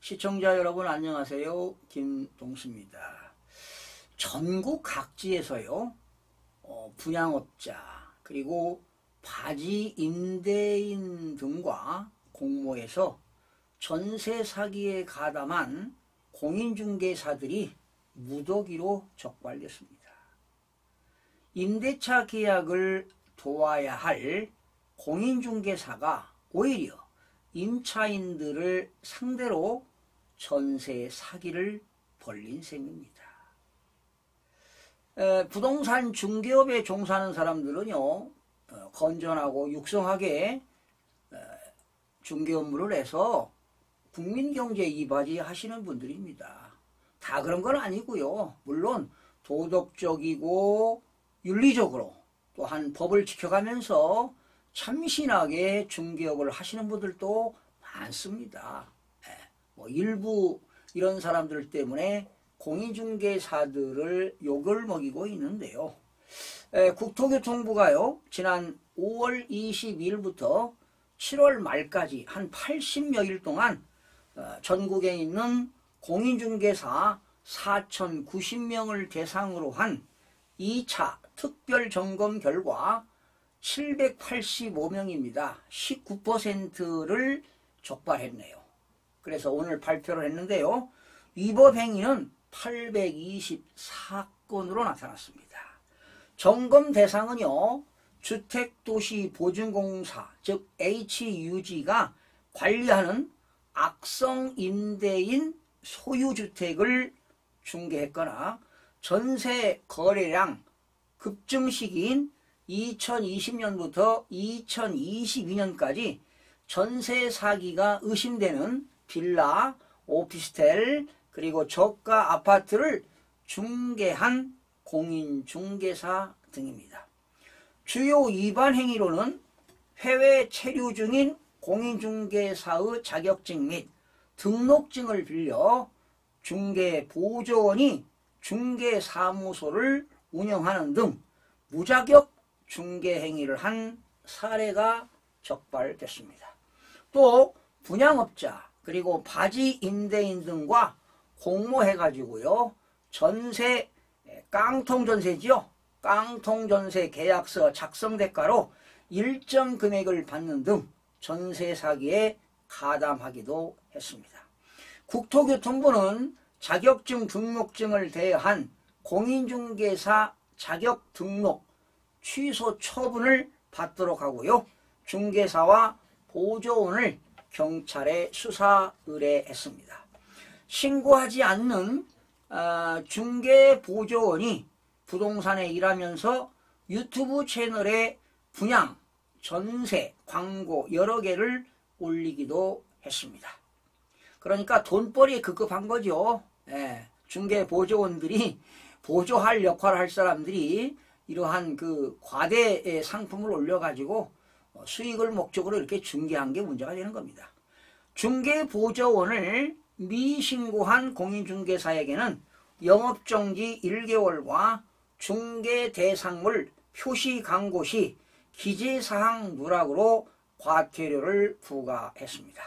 시청자 여러분 안녕하세요. 김동수입니다. 전국 각지에서요 분양업자 그리고 바지 임대인 등과 공모해서 전세 사기에 가담한 공인중개사들이 무더기로 적발됐습니다. 임대차 계약을 도와야 할 공인중개사가 오히려 임차인들을 상대로 전세 사기를 벌린 셈입니다. 부동산 중개업에 종사하는 사람들은요 건전하고 육성하게 중개 업무를 해서 국민경제 이바지 하시는 분들입니다. 다 그런 건 아니고요. 물론 도덕적이고 윤리적으로 또한 법을 지켜가면서 참신하게 중개업을 하시는 분들도 많습니다. 일부 이런 사람들 때문에 공인중개사들을 욕을 먹이고 있는데요. 국토교통부가요 지난 5월 22일부터 7월 말까지 한 80여일 동안 전국에 있는 공인중개사 4,090명을 대상으로 한 2차 특별점검 결과 785명입니다. 19%를 적발했네요. 그래서 오늘 발표를 했는데요. 위법 행위는 824건으로 나타났습니다. 점검 대상은요. 주택도시보증공사 즉 HUG가 관리하는 악성 임대인 소유주택을 중개했거나 전세 거래량 급증 시기인 2020년부터 2022년까지 전세 사기가 의심되는 빌라, 오피스텔, 그리고 저가 아파트를 중개한 공인중개사 등입니다. 주요 위반 행위로는 해외 체류 중인 공인중개사의 자격증 및 등록증을 빌려 중개보조원이 중개사무소를 운영하는 등 무자격 중개행위를 한 사례가 적발됐습니다. 또 분양업자 그리고 바지 임대인 등과 공모해가지고요 전세 깡통전세지요 깡통전세 계약서 작성 대가로 일정 금액을 받는 등 전세 사기에 가담하기도 했습니다. 국토교통부는 자격증 등록증을 대여한 공인중개사 자격 등록 취소 처분을 받도록 하고요. 중개사와 보조원을 경찰에 수사 의뢰했습니다. 신고하지 않는 중개보조원이 부동산에 일하면서 유튜브 채널에 분양, 전세, 광고 여러 개를 올리기도 했습니다. 그러니까 돈벌이에 급급한 거죠. 중개보조원들이 보조할 역할을 할 사람들이 이러한 그 과대 상품을 올려가지고 수익을 목적으로 이렇게 중개한 게 문제가 되는 겁니다. 중개보조원을 미신고한 공인중개사에게는 영업정지 1개월과 중개대상물 표시 광고 시 기재사항 누락으로 과태료를 부과했습니다.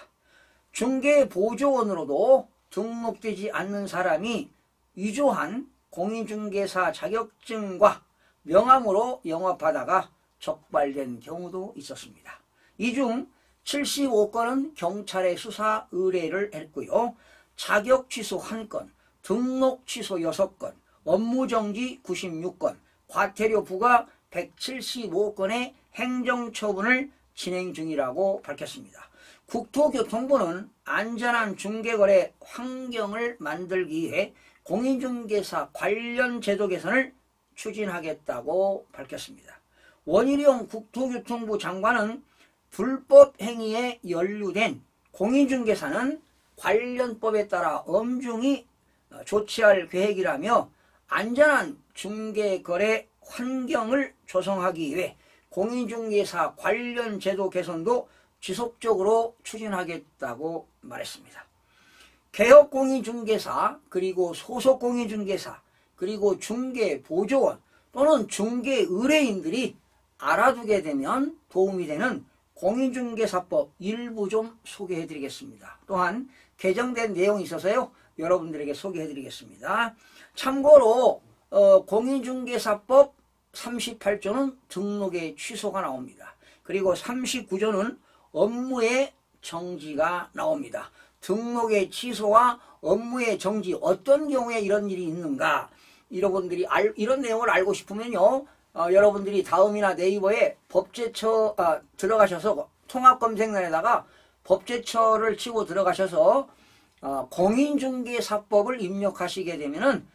중개보조원으로도 등록되지 않는 사람이 위조한 공인중개사 자격증과 명함으로 영업하다가 적발된 경우도 있었습니다. 이 중 75건은 경찰에 수사 의뢰를 했고요. 자격 취소 1건, 등록 취소 6건, 업무정지 96건, 과태료 부과 175건의 행정처분을 진행 중이라고 밝혔습니다. 국토교통부는 안전한 중개거래 환경을 만들기 위해 공인중개사 관련 제도 개선을 추진하겠다고 밝혔습니다. 원희룡 국토교통부 장관은 불법 행위에 연루된 공인중개사는 관련법에 따라 엄중히 조치할 계획이라며 안전한 중개거래 환경을 조성하기 위해 공인중개사 관련 제도 개선도 지속적으로 추진하겠다고 말했습니다. 개업공인중개사 그리고 소속공인중개사 그리고 중개보조원 또는 중개의뢰인들이 알아두게 되면 도움이 되는 공인중개사법 일부 좀 소개해 드리겠습니다. 또한 개정된 내용이 있어서요 여러분들에게 소개해 드리겠습니다. 참고로 공인중개사법 38조는 등록의 취소가 나옵니다. 그리고 39조는 업무의 정지가 나옵니다. 등록의 취소와 업무의 정지, 어떤 경우에 이런 일이 있는가, 여러분들이 이런 내용을 알고 싶으면요 여러분들이 다음이나 네이버에 법제처 들어가셔서 통합검색란에다가 법제처를 치고 들어가셔서 공인중개사법을 입력하시게 되면은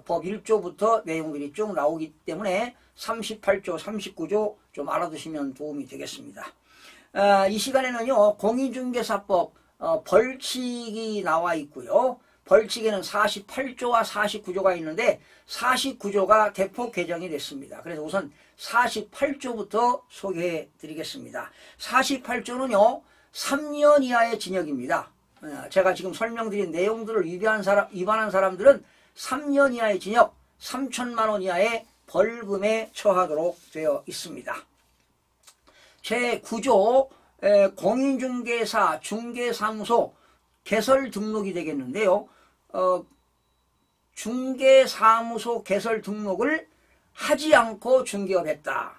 법 1조부터 내용들이 쭉 나오기 때문에 38조, 39조 좀 알아두시면 도움이 되겠습니다. 이 시간에는요 공인중개사법 벌칙이 나와 있고요. 벌칙에는 48조와 49조가 있는데 49조가 대폭 개정이 됐습니다. 그래서 우선 48조부터 소개해 드리겠습니다. 48조는요 3년 이하의 징역입니다. 제가 지금 설명드린 내용들을 위반한 사람들은 3년 이하의 징역, 3천만 원 이하의 벌금에 처하도록 되어 있습니다. 제9조 공인중개사 중개사무소 개설 등록이 되겠는데요. 중개사무소 개설 등록을 하지 않고 중개업했다.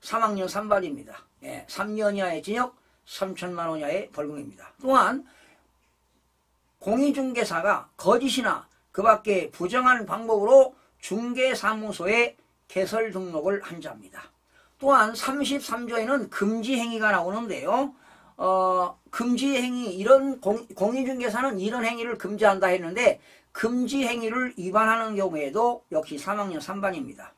3학년 3발입니다. 3년 이하의 징역, 3천만 원 이하의 벌금입니다. 또한 공인중개사가 거짓이나 그 밖에 부정한 방법으로 중개사무소에 개설 등록을 한 자입니다. 또한 33조에는 금지행위가 나오는데요. 금지행위, 이런 공인중개사는 이런 행위를 금지한다 했는데 금지행위를 위반하는 경우에도 역시 3학년 3반입니다.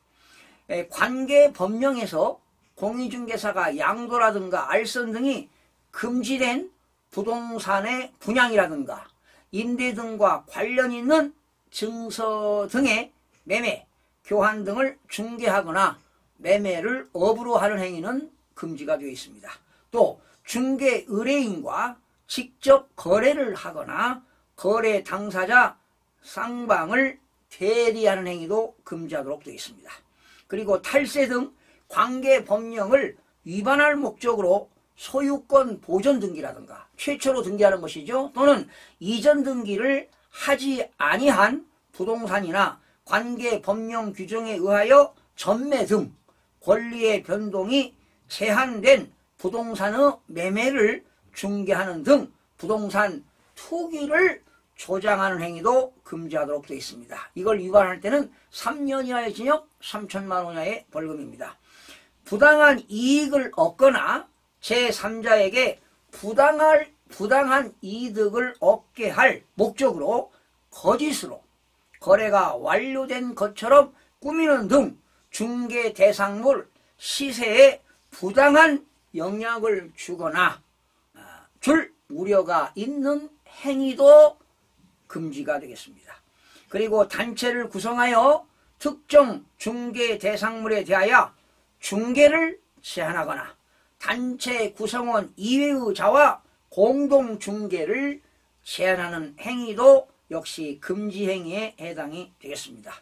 관계법령에서 공인중개사가 양도라든가 알선 등이 금지된 부동산의 분양이라든가 임대 등과 관련 있는 증서 등의 매매, 교환 등을 중개하거나 매매를 업으로 하는 행위는 금지가 되어 있습니다. 또 중개 의뢰인과 직접 거래를 하거나 거래 당사자 쌍방을 대리하는 행위도 금지하도록 되어 있습니다. 그리고 탈세 등 관계법령을 위반할 목적으로 소유권 보존 등기라든가 최초로 등기하는 것이죠. 또는 이전 등기를 하지 아니한 부동산이나 관계법령 규정에 의하여 전매 등 권리의 변동이 제한된 부동산의 매매를 중개하는 등 부동산 투기를 조장하는 행위도 금지하도록 되어 있습니다. 이걸 위반할 때는 3년 이하의 징역, 3천만 원 이하의 벌금입니다. 부당한 이익을 얻거나 제3자에게 부당한 이득을 얻게 할 목적으로 거짓으로 거래가 완료된 것처럼 꾸미는 등 중개 대상물 시세에 부당한 영향을 주거나 줄 우려가 있는 행위도 금지가 되겠습니다. 그리고 단체를 구성하여 특정 중개 대상물에 대하여 중개를 제한하거나 단체 구성원 이외의 자와 공동 중개를 제한하는 행위도 역시 금지 행위에 해당이 되겠습니다.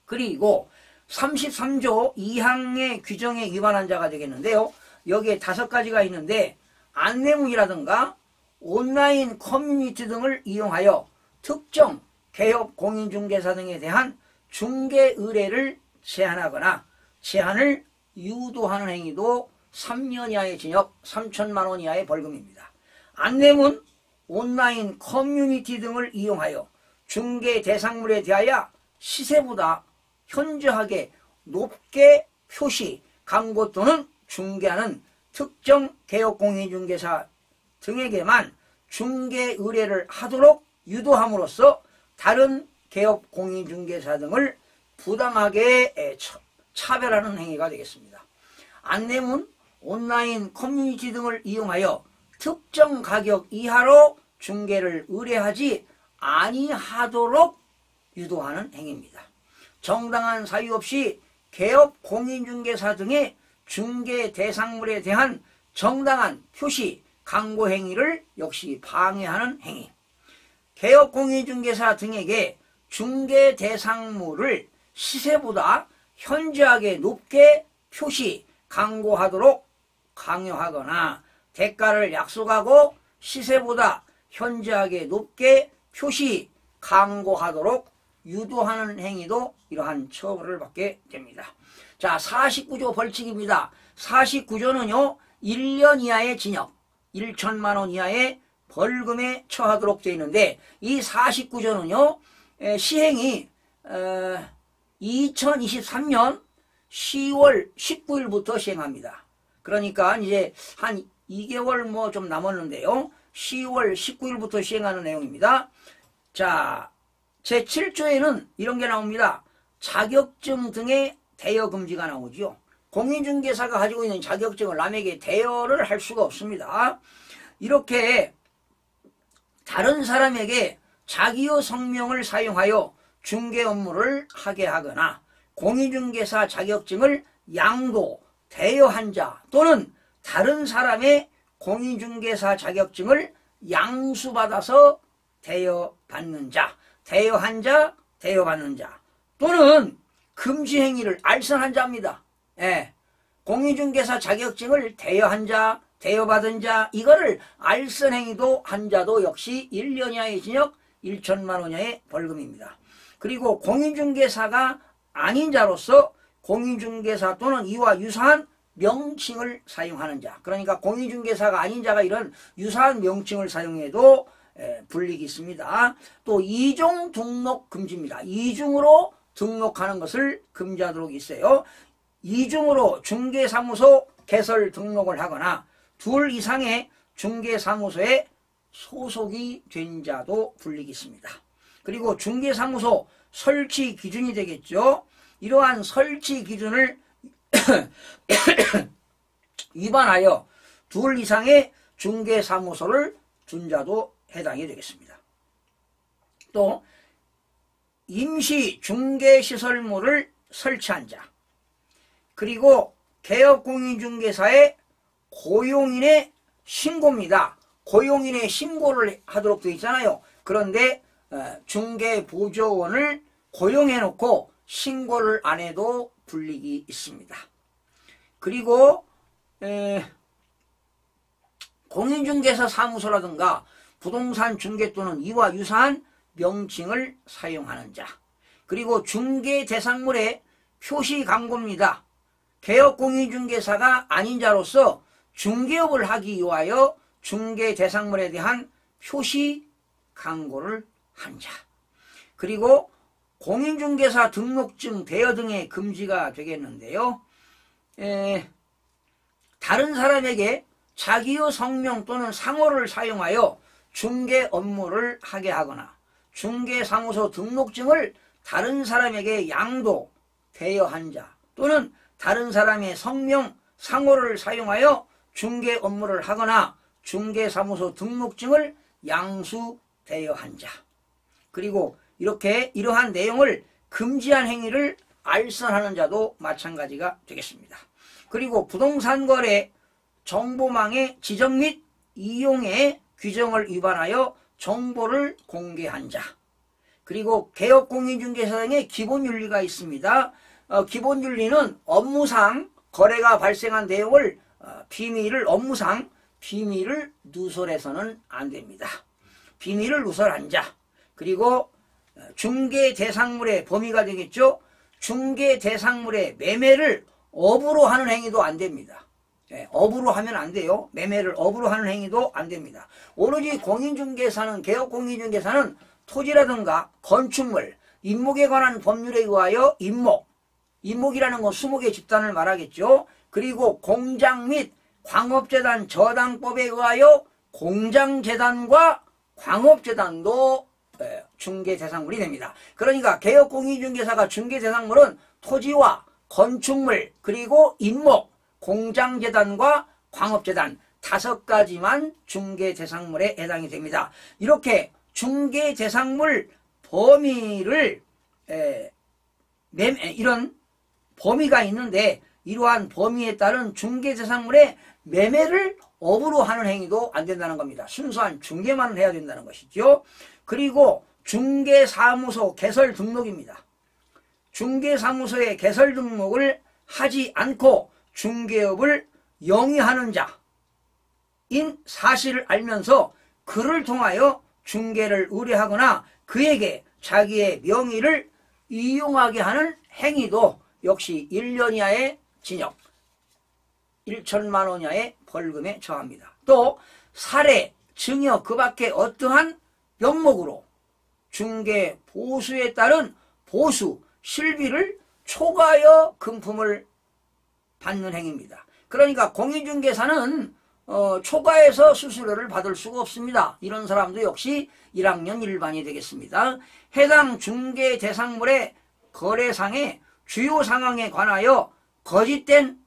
그리고 33조 2항의 규정에 위반한 자가 되겠는데요. 여기에 5가지가 있는데 안내문이라든가 온라인 커뮤니티 등을 이용하여 특정 개업 공인중개사 등에 대한 중개 의뢰를 제한하거나 제한을 유도하는 행위도 3년 이하의 징역, 3천만 원 이하의 벌금입니다. 안내문, 온라인 커뮤니티 등을 이용하여 중개 대상물에 대하여 시세보다 현저하게 높게 표시, 광고 또는 중개하는 특정 개업공인중개사 등에게만 중개 의뢰를 하도록 유도함으로써 다른 개업공인중개사 등을 부당하게 차별하는 행위가 되겠습니다. 안내문, 온라인 커뮤니티 등을 이용하여 특정 가격 이하로 중개를 의뢰하지 아니하도록 유도하는 행위입니다. 정당한 사유 없이 개업 공인중개사 등의 중개 대상물에 대한 정당한 표시, 광고 행위를 역시 방해하는 행위. 개업 공인중개사 등에게 중개 대상물을 시세보다 현저하게 높게 표시, 광고하도록 강요하거나 대가를 약속하고 시세보다 현저하게 높게 표시 강고하도록 유도하는 행위도 이러한 처벌을 받게 됩니다. 자, 49조 벌칙입니다. 49조는요 1년 이하의 징역 1천만 원 이하의 벌금에 처하도록 되어 있는데, 이 49조는요 시행이 2023년 10월 19일부터 시행합니다. 그러니까 이제 한 2개월 뭐 좀 남았는데요. 10월 19일부터 시행하는 내용입니다. 자, 제7조에는 이런 게 나옵니다. 자격증 등의 대여 금지가 나오죠. 공인중개사가 가지고 있는 자격증을 남에게 대여를 할 수가 없습니다. 이렇게 다른 사람에게 자기의 성명을 사용하여 중개 업무를 하게 하거나 공인중개사 자격증을 양도, 대여한 자 또는 다른 사람의 공인중개사 자격증을 양수받아서 대여받는 자, 대여한 자, 대여받는 자 또는 금지행위를 알선한 자입니다. 예, 공인중개사 자격증을 대여한 자, 대여받은 자, 이거를 알선행위도 한 자도 역시 1년 이하의 징역 1천만 원 이하의 벌금입니다. 그리고 공인중개사가 아닌 자로서 공인중개사 또는 이와 유사한 명칭을 사용하는 자, 그러니까 공인중개사가 아닌 자가 이런 유사한 명칭을 사용해도 불이익이 있습니다. 또 이중 등록 금지입니다. 이중으로 등록하는 것을 금지하도록 있어요. 이중으로 중개사무소 개설 등록을 하거나 둘 이상의 중개사무소에 소속이 된 자도 불이익이 있습니다. 그리고 중개사무소 설치 기준이 되겠죠. 이러한 설치 기준을 위반하여 둘 이상의 중개사무소를 둔 자도 해당이 되겠습니다. 또 임시 중개시설물을 설치한 자, 그리고 개업공인중개사의 고용인의 신고입니다. 고용인의 신고를 하도록 되어 있잖아요. 그런데 중개보조원을 고용해놓고 신고를 안 해도 불이익이 있습니다. 그리고 공인중개사 사무소라든가 부동산 중개 또는 이와 유사한 명칭을 사용하는 자, 그리고 중개 대상물의 표시 광고입니다. 개업공인중개사가 아닌 자로서 중개업을 하기 위하여 중개 대상물에 대한 표시 광고를 한 자, 그리고 공인중개사 등록증 대여 등의 금지가 되겠는데요. 다른 사람에게 자기의 성명 또는 상호를 사용하여 중개 업무를 하게 하거나 중개사무소 등록증을 다른 사람에게 양도, 대여한 자 또는 다른 사람의 성명, 상호를 사용하여 중개 업무를 하거나 중개사무소 등록증을 양수, 대여한 자, 그리고 이렇게 이러한 내용을 금지한 행위를 알선하는 자도 마찬가지가 되겠습니다. 그리고 부동산 거래 정보망의 지정 및 이용의 규정을 위반하여 정보를 공개한 자, 그리고 개업공인중개사 등의 기본윤리가 있습니다. 기본윤리는 업무상 거래가 발생한 내용을 업무상 비밀을 누설해서는 안 됩니다. 비밀을 누설한 자, 그리고 중개 대상물의 범위가 되겠죠. 중개 대상물의 매매를 업으로 하는 행위도 안 됩니다. 업으로 하면 안 돼요. 매매를 업으로 하는 행위도 안 됩니다. 오로지 공인중개사는, 개업공인중개사는 토지라든가 건축물, 임목에 관한 법률에 의하여 임목이라는 건 20개 집단을 말하겠죠. 그리고 공장 및 광업재단 저당법에 의하여 공장재단과 광업재단도 중개 대상물이 됩니다. 그러니까 개업공인중개사가 중개 대상물은 토지와 건축물, 그리고 임목, 공장재단과 광업재단 5가지만 중개 대상물에 해당이 됩니다. 이렇게 중개 대상물 범위를 이런 범위가 있는데, 이러한 범위에 따른 중개 대상물의 매매를 업으로 하는 행위도 안 된다는 겁니다. 순수한 중개만 해야 된다는 것이죠. 그리고 중개사무소 개설 등록입니다. 중개사무소의 개설 등록을 하지 않고 중개업을 영위하는 자인 사실을 알면서 그를 통하여 중개를 의뢰하거나 그에게 자기의 명의를 이용하게 하는 행위도 역시 1년 이하의 징역, 1천만 원 이하의 벌금에 처합니다. 또 살해, 증여 그 밖에 어떠한 명목으로 중개 보수에 따른 보수, 실비를 초과하여 금품을 받는 행위입니다. 그러니까 공인중개사는 초과해서 수수료를 받을 수가 없습니다. 이런 사람도 역시 1학년 1반이 되겠습니다. 해당 중개 대상물의 거래상의 주요 상황에 관하여 거짓된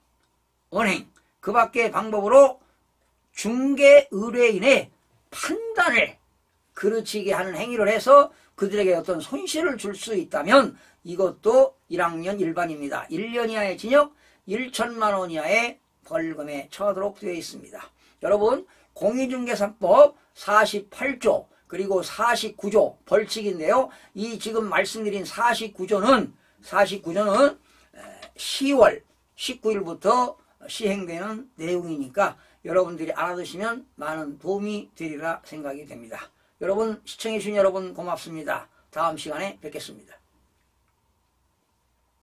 언행, 그 밖의 방법으로 중개 의뢰인의 판단을 그르치게 하는 행위를 해서 그들에게 어떤 손실을 줄 수 있다면 이것도 1학년 1반입니다. 1년 이하의 징역, 1천만 원 이하의 벌금에 처하도록 되어 있습니다. 여러분, 공인중개사법 48조 그리고 49조 벌칙인데요. 이 지금 말씀드린 49조는 10월 19일부터 시행되는 내용이니까 여러분들이 알아두시면 많은 도움이 되리라 생각이 됩니다. 여러분, 시청해주신 여러분 고맙습니다. 다음 시간에 뵙겠습니다.